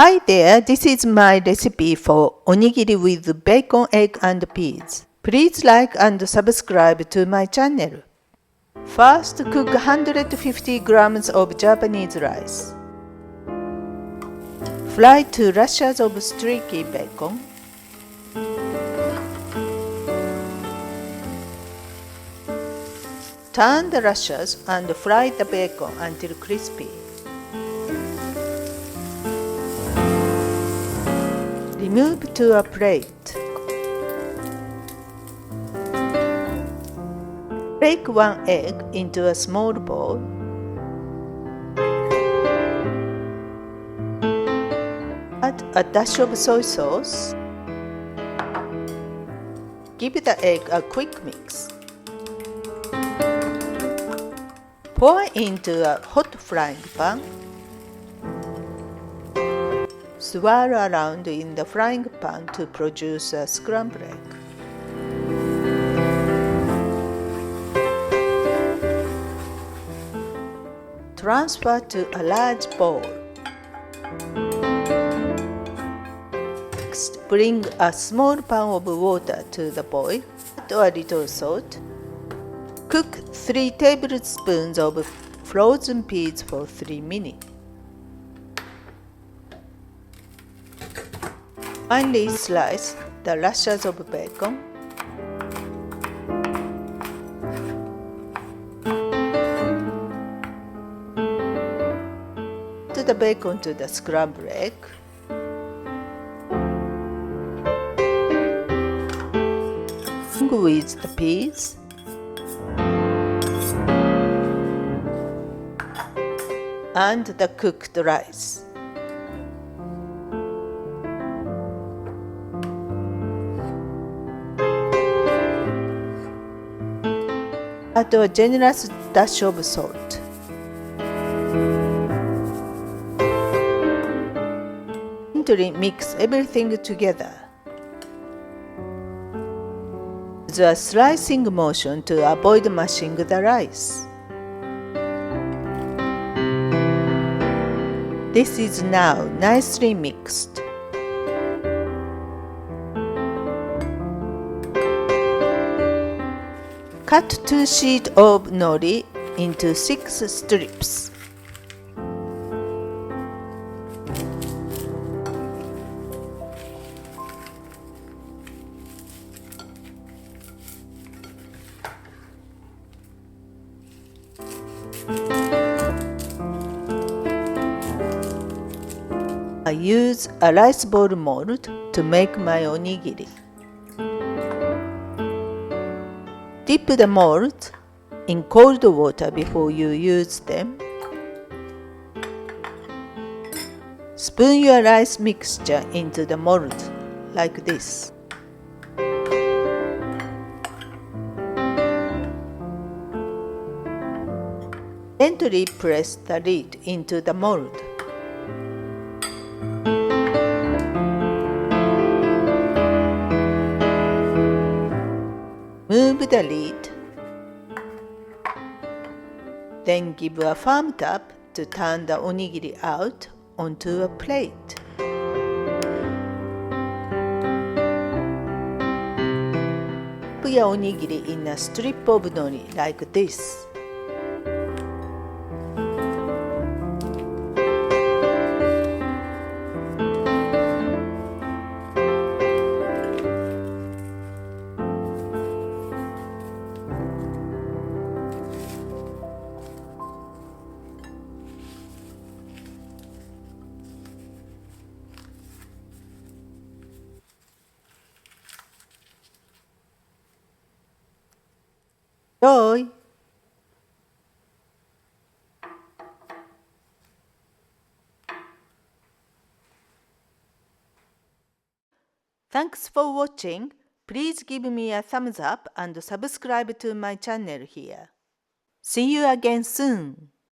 Hi there, this is my recipe for onigiri with bacon, egg and peas. Please like and subscribe to my channel. First, cook 150 grams of Japanese rice. Fry 2 rashers of streaky bacon. Turn the rashers and fry the bacon until crispy. Remove to a plate. Break 1 egg into a small bowl. Add a dash of soy sauce. Give the egg a quick mix. Pour into a hot frying pan. Swirl around in the frying pan to produce a scrambled egg. Transfer to a large bowl. Next, bring a small pan of water to the boil. Add a little salt. Cook 3 tablespoons of frozen peas for 3 minutes. Finely slice the rashers of bacon. Add the bacon to the scrambled egg. With the peas. And the cooked rice. Add a generous dash of salt. Gently mix everything together. Use a slicing motion to avoid mashing the rice. This is now nicely mixed. Cut 2 sheets of nori into 6 strips. I use a rice ball mold to make my onigiri. Dip the mold in cold water before you use them. Spoon your rice mixture into the mold like this. Gently press the lid into the mold. Move the lid. Then give a firm tap to turn the onigiri out onto a plate. Put your onigiri in a strip of nori like this. Enjoy! Thanks for watching. Please give me a thumbs up and subscribe to my channel here. See you again soon.